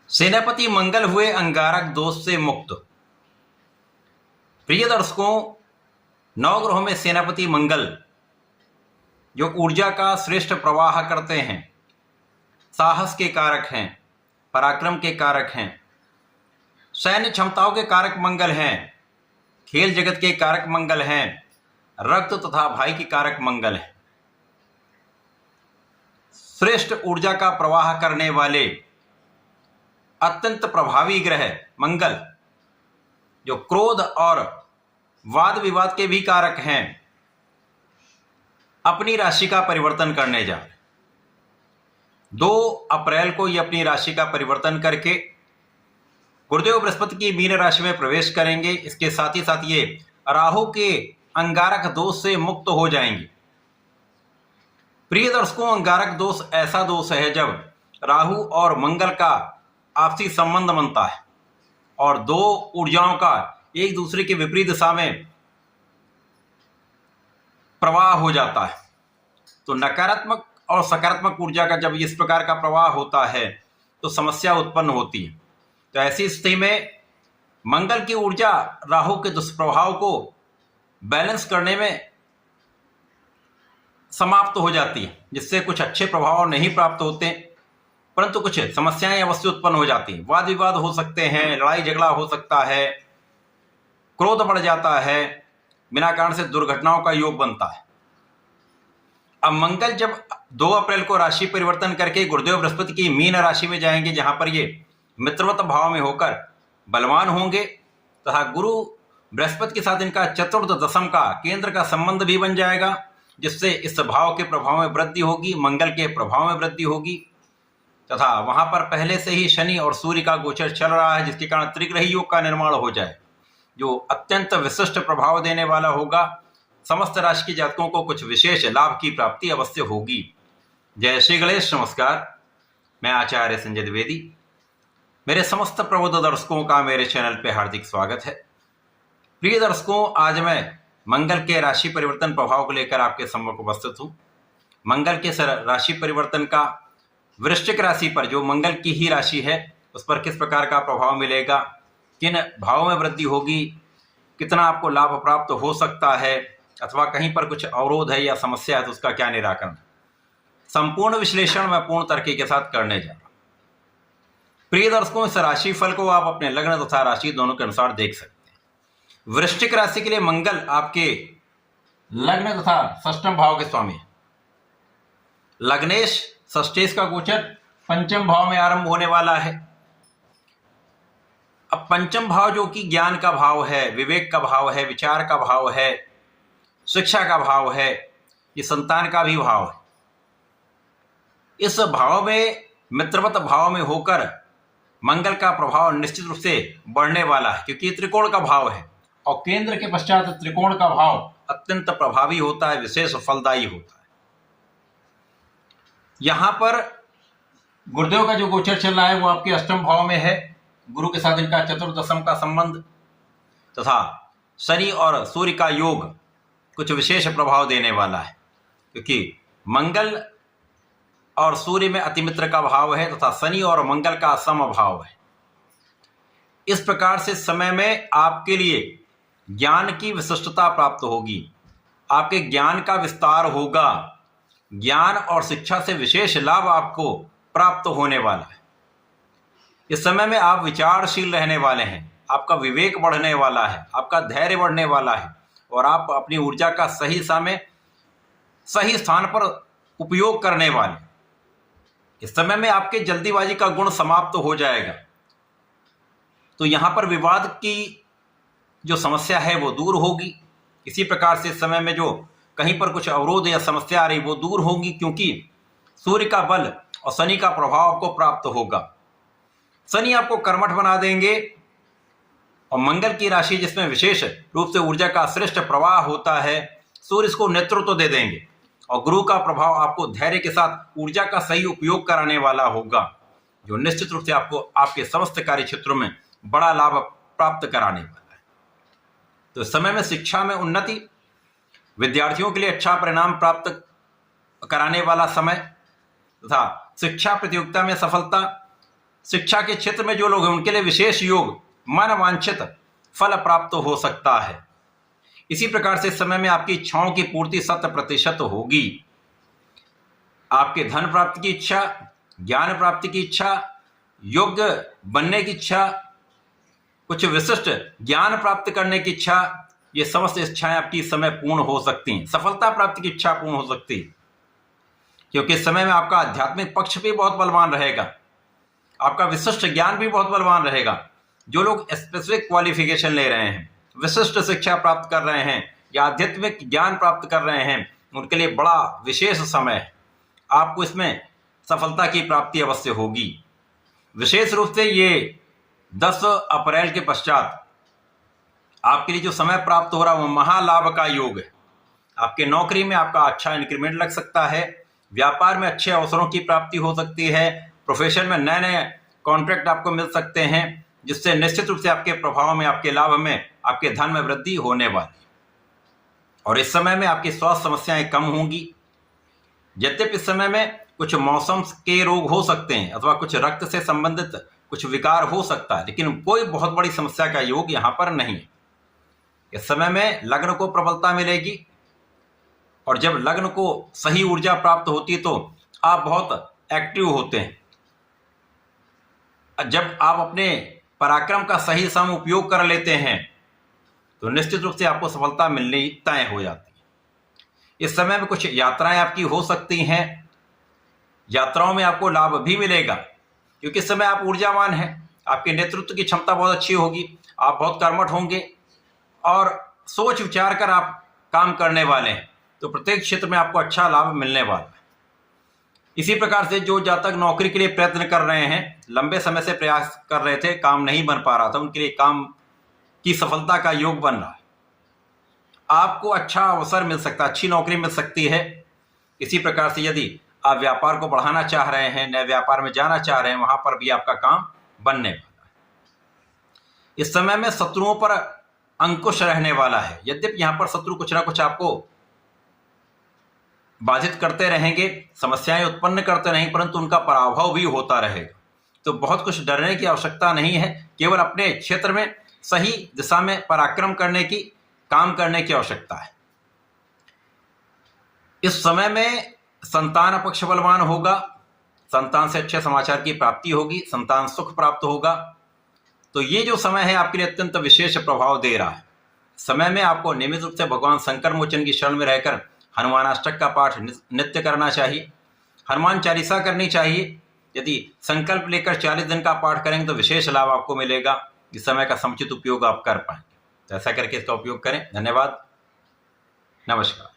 सेनापति मंगल हुए अंगारक दोष से मुक्त। प्रिय दर्शकों, नवग्रहों में सेनापति मंगल जो ऊर्जा का श्रेष्ठ प्रवाह करते हैं, साहस के कारक हैं, पराक्रम के कारक हैं, सैन्य क्षमताओं के कारक मंगल हैं, खेल जगत के कारक मंगल हैं, रक्त तथा भाई के कारक मंगल हैं। श्रेष्ठ ऊर्जा का प्रवाह करने वाले अत्यंत प्रभावी ग्रह मंगल जो क्रोध और वाद विवाद के भी कारक हैं, अपनी राशि का परिवर्तन करने जा रहे। 2 अप्रैल को ये अपनी राशि का परिवर्तन करके गुरुदेव बृहस्पति की मीन राशि में प्रवेश करेंगे। इसके साथ ही साथ ये राहु के अंगारक दोष से मुक्त हो जाएंगे। प्रिय दर्शकों, अंगारक दोष ऐसा दोष है जब राहु और मंगल का आपसी संबंध बनता है और 2 ऊर्जाओं का एक दूसरे के विपरीत दिशा में प्रवाह हो जाता है। तो नकारात्मक और सकारात्मक ऊर्जा का जब इस प्रकार का प्रवाह होता है तो समस्या उत्पन्न होती है। तो ऐसी स्थिति में मंगल की ऊर्जा राहु के दुष्प्रभाव को बैलेंस करने में समाप्त हो जाती है, जिससे कुछ अच्छे प्रभाव नहीं प्राप्त होते, परंतु कुछ समस्याएं अवश्य उत्पन्न हो जाती हैं। वाद विवाद हो सकते हैं, लड़ाई झगड़ा हो सकता है, क्रोध बढ़ जाता है, बिना कारण से दुर्घटनाओं का योग बनता है। अब मंगल जब 2 अप्रैल को राशि परिवर्तन करके गुरुदेव बृहस्पति की मीन राशि में जाएंगे, जहां पर ये मित्रवत भाव में होकर बलवान होंगे तथा गुरु बृहस्पति के साथ इनका चतुर्थ दशम का केंद्र का संबंध भी बन जाएगा, जिससे इस भाव के प्रभाव में वृद्धि होगी, मंगल के प्रभाव में वृद्धि होगी तथा वहां पर पहले से ही शनि और सूर्य का गोचर चल रहा है, जिसके कारण त्रिग्रही योग का निर्माण हो जाए, जो अत्यंत विशिष्ट प्रभाव देने वाला होगा। समस्त राशि के जातकों को कुछ विशेष लाभ की प्राप्ति अवश्य होगी। जय श्री गणेश। नमस्कार, मैं आचार्य संजय द्विवेदी। मेरे समस्त प्रबुद्ध दर्शकों का मेरे चैनल पे हार्दिक स्वागत है। प्रिय दर्शकों, आज मैं मंगल के राशि परिवर्तन प्रभाव को लेकर आपके सम्मुख उपस्थित हूँ। मंगल के राशि परिवर्तन का वृश्चिक राशि पर, जो मंगल की ही राशि है, उस पर किस प्रकार का प्रभाव मिलेगा, किन भावों में वृद्धि होगी, कितना आपको लाभ प्राप्त हो सकता है, अथवा कहीं पर कुछ अवरोध है या समस्या है तो उसका क्या निराकरण, संपूर्ण विश्लेषण मैं पूर्ण तरीके के साथ करने जा रहा हूं। प्रिय दर्शकों, इस राशि फल को आप अपने लग्न तथा राशि दोनों के अनुसार देख सकते हैं। वृश्चिक राशि के लिए मंगल आपके लग्न तथा षष्ठम भाव के स्वामी है। लग्नेश षष्ठेश का गोचर पंचम भाव में आरंभ होने वाला है। अब पंचम भाव जो कि ज्ञान का भाव है, विवेक का भाव है, विचार का भाव है, शिक्षा का भाव है, ये संतान का भी भाव है। इस भाव में मित्रवत भाव में होकर मंगल का प्रभाव निश्चित रूप से बढ़ने वाला है, क्योंकि त्रिकोण का भाव है और केंद्र के पश्चात त्रिकोण का भाव अत्यंत प्रभावी होता है, विशेष फलदायी होता है। यहां पर गुरुदेव का जो गोचर चल रहा है वो आपके अष्टम भाव में है। गुरु के साथ इनका चतुर्दशम का संबंध तथा शनि और सूर्य का योग कुछ विशेष प्रभाव देने वाला है, क्योंकि मंगल और सूर्य में अतिमित्र का भाव है तथा शनि और मंगल का सम भाव है। इस प्रकार से समय में आपके लिए ज्ञान की विशिष्टता प्राप्त होगी, आपके ज्ञान का विस्तार होगा, ज्ञान और शिक्षा से विशेष लाभ आपको प्राप्त होने वाला है। इस समय में आप विचारशील रहने वाले हैं, आपका विवेक बढ़ने वाला है, आपका धैर्य बढ़ने वाला है और आप अपनी ऊर्जा का सही समय सही स्थान पर उपयोग करने वाले। इस समय में आपके जल्दीबाजी का गुण समाप्त हो जाएगा। तो यहाँ पर विवाद की जो समस्या है वो दूर होगी। इसी प्रकार से इस समय में जो कहीं पर कुछ अवरोध या समस्या आ रही वो दूर होगी, क्योंकि सूर्य का बल और शनि का प्रभाव आपको प्राप्त होगा। शनि आपको कर्मठ बना देंगे और मंगल की राशि जिसमें विशेष रूप से ऊर्जा का श्रेष्ठ प्रवाह होता है, सूर्य इसको नेतृत्व दे देंगे और गुरु का प्रभाव आपको धैर्य के साथ ऊर्जा का सही उपयोग कराने वाला होगा, जो निश्चित रूप से आपको आपके समस्त कार्य क्षेत्रों में बड़ा लाभ प्राप्त कराने वाला है। तो इस समय में शिक्षा में उन्नति, विद्यार्थियों के लिए अच्छा परिणाम प्राप्त कराने वाला समय तथा शिक्षा प्रतियोगिता में सफलता, शिक्षा के क्षेत्र में जो लोग हैं उनके लिए विशेष योग, मन वांछित फल प्राप्त हो सकता है। इसी प्रकार से इस समय में आपकी इच्छाओं की पूर्ति 100% होगी। आपके धन प्राप्ति की इच्छा, ज्ञान प्राप्ति की इच्छा, योग्य बनने की इच्छा, कुछ विशिष्ट ज्ञान प्राप्त करने की इच्छा, ये समस्त इच्छाएं आपकी इस समय पूर्ण हो सकती हैं। सफलता प्राप्ति की इच्छा पूर्ण हो सकती है, क्योंकि इस समय में आपका आध्यात्मिक पक्ष भी बहुत बलवान रहेगा, आपका विशिष्ट ज्ञान भी बहुत बलवान रहेगा। जो लोग स्पेसिफिक क्वालिफिकेशन ले रहे हैं, विशिष्ट शिक्षा प्राप्त कर रहे हैं या आध्यात्मिक ज्ञान प्राप्त कर रहे हैं, उनके लिए बड़ा विशेष समय है। आपको इसमें सफलता की प्राप्ति अवश्य होगी। विशेष रूप से ये 10 अप्रैल के पश्चात आपके लिए जो समय प्राप्त हो रहा है वो महालाभ का योग है। आपके नौकरी में आपका अच्छा इंक्रीमेंट लग सकता है, व्यापार में अच्छे अवसरों की प्राप्ति हो सकती है, प्रोफेशन में नए नए कॉन्ट्रैक्ट आपको मिल सकते हैं, जिससे निश्चित रूप से आपके प्रभाव में, आपके लाभ में, आपके धन में वृद्धि होने वाली। और इस समय में आपकी स्वास्थ्य समस्याएं कम होंगी। यद्यपि इस समय में कुछ मौसम के रोग हो सकते हैं अथवा कुछ रक्त से संबंधित कुछ विकार हो सकता है, लेकिन कोई बहुत बड़ी समस्या का योग यहाँ पर नहीं है। इस समय में लग्न को प्रबलता मिलेगी, और जब लग्न को सही ऊर्जा प्राप्त होती है तो आप बहुत एक्टिव होते हैं। जब आप अपने पराक्रम का सही सम उपयोग कर लेते हैं तो निश्चित रूप से आपको सफलता मिलनी तय हो जाती है। इस समय में कुछ यात्राएं आपकी हो सकती हैं, यात्राओं में आपको लाभ भी मिलेगा, क्योंकि इस समय आप ऊर्जावान हैं, आपके नेतृत्व की क्षमता बहुत अच्छी होगी, आप बहुत कर्मठ होंगे और सोच विचार कर आप काम करने वाले हैं, तो प्रत्येक क्षेत्र में आपको अच्छा लाभ मिलने वाला है। इसी प्रकार से जो जातक नौकरी के लिए प्रयत्न कर रहे हैं, लंबे समय से प्रयास कर रहे थे, काम नहीं बन पा रहा था, उनके लिए काम की सफलता का योग बन रहा है। आपको अच्छा अवसर मिल सकता है, अच्छी नौकरी मिल सकती है। इसी प्रकार से यदि आप व्यापार को बढ़ाना चाह रहे हैं, नए व्यापार में जाना चाह रहे हैं, वहां पर भी आपका काम बनने वाला है। इस समय में शत्रुओं पर अंकुश रहने वाला है। यद्यपि यहां पर शत्रु कुछ ना कुछ आपको बाधित करते रहेंगे, समस्याएं उत्पन्न करते रहेंगे, परंतु उनका पराभव भी होता रहेगा। तो बहुत कुछ डरने की आवश्यकता नहीं है, केवल अपने क्षेत्र में सही दिशा में पराक्रम करने की, काम करने की आवश्यकता है। इस समय में संतान पक्ष बलवान होगा, संतान से अच्छे समाचार की प्राप्ति होगी, संतान सुख प्राप्त होगा। तो ये जो समय है आपके लिए अत्यंत विशेष प्रभाव दे रहा है। समय में आपको नियमित रूप से भगवान शंकर मोचन की शरण में रहकर हनुमानाष्टक का पाठ नित्य करना चाहिए, हनुमान चालीसा करनी चाहिए। यदि संकल्प लेकर 40 दिन का पाठ करेंगे तो विशेष लाभ आपको मिलेगा। इस समय का समुचित उपयोग आप कर पाएंगे, तो ऐसा करके इसका उपयोग करें। धन्यवाद, नमस्कार।